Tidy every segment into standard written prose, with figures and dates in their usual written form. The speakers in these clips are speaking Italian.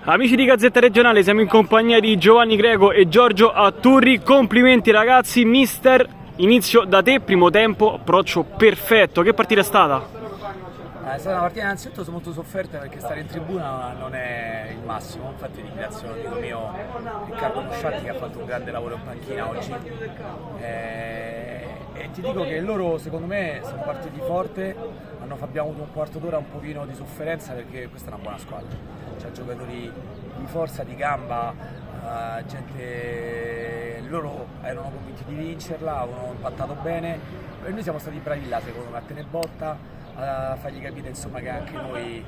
Amici di Gazzetta Regionale, siamo in compagnia di Giovanni Greco e Giorgio Atturri. Complimenti ragazzi, mister, inizio da te, primo tempo, approccio perfetto. Che partita è stata? È stata una partita innanzitutto molto sofferta perché stare in tribuna non è il massimo, infatti ringrazio l'amico mio Riccardo Musciatti che ha fatto un grande lavoro in panchina oggi e ti dico che loro secondo me sono partiti forte, abbiamo avuto un quarto d'ora un pochino di sofferenza perché questa è una buona squadra, c'ha giocatori di forza, di gamba, loro erano convinti di vincerla, avevano impattato bene e noi siamo stati bravi là secondo me a tenere botta, a fargli capire insomma che anche noi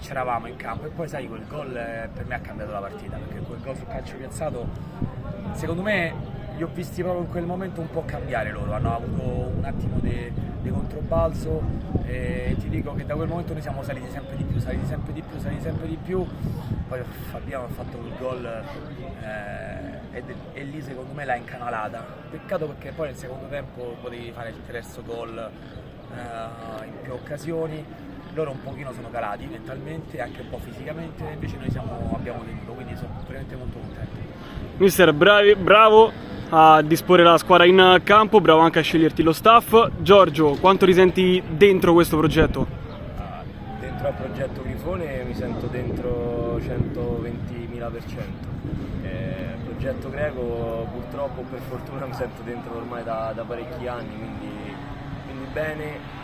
c'eravamo in campo e poi sai quel gol per me ha cambiato la partita perché quel gol sul calcio piazzato secondo me li ho visti proprio in quel momento un po' cambiare loro, hanno avuto un attimo di controbalzo e ti dico che da quel momento noi siamo saliti sempre di più, poi Fabiano ha fatto quel gol e lì secondo me l'ha incanalata, peccato perché poi nel secondo tempo potevi fare il terzo gol in più occasioni, loro un pochino sono calati mentalmente, anche un po' fisicamente, invece noi abbiamo tenuto, quindi sono veramente molto contento. Mister, bravo a disporre la squadra in campo, bravo anche a sceglierti lo staff. Giorgio, quanto risenti dentro questo progetto? Dentro al progetto Grifone mi sento dentro 120.000%. Progetto Greco purtroppo per fortuna mi sento dentro ormai da parecchi anni, quindi bene.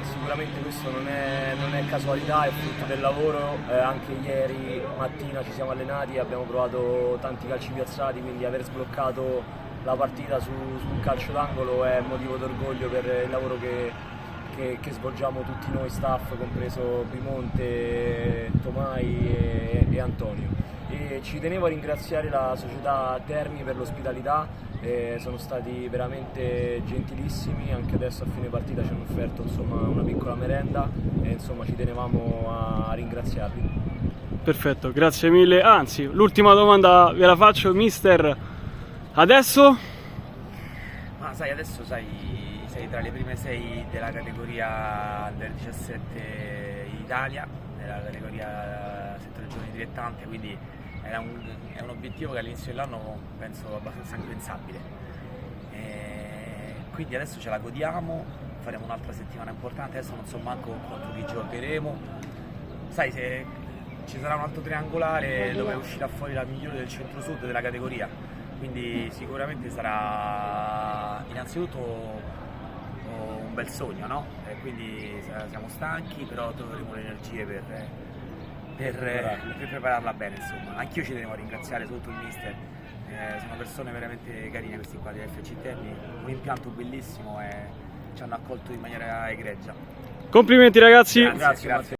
Sicuramente questo non è casualità, è frutto del lavoro, anche ieri mattina ci siamo allenati, abbiamo provato tanti calci piazzati, quindi aver sbloccato la partita su un calcio d'angolo è motivo d'orgoglio per il lavoro che svolgiamo tutti noi staff, compreso Bimonte, Tomai e Antonio. E ci tenevo a ringraziare la società Terni per l'ospitalità, sono stati veramente gentilissimi, anche adesso a fine partita ci hanno offerto insomma, una piccola merenda e insomma ci tenevamo a ringraziarli. Perfetto, grazie mille. Anzi, l'ultima domanda ve la faccio, mister. Adesso? Ma sai, adesso sei tra le prime 6 della categoria Under 17 in Italia, nella categoria 7 regioni dilettante, quindi è un obiettivo che all'inizio dell'anno penso abbastanza impensabile. Quindi adesso ce la godiamo, faremo un'altra settimana importante, adesso non so manco contro chi giocheremo. Sai, se ci sarà un altro triangolare dove uscirà fuori la migliore del centro-sud della categoria, quindi sicuramente sarà innanzitutto un bel sogno, no? Quindi siamo stanchi, però troveremo le energie per prepararla bene, insomma. Anch'io ci tenevo a ringraziare tutto il mister, sono persone veramente carine questi qua di FC Terni, un impianto bellissimo e ci hanno accolto in maniera egregia. Complimenti ragazzi! Grazie.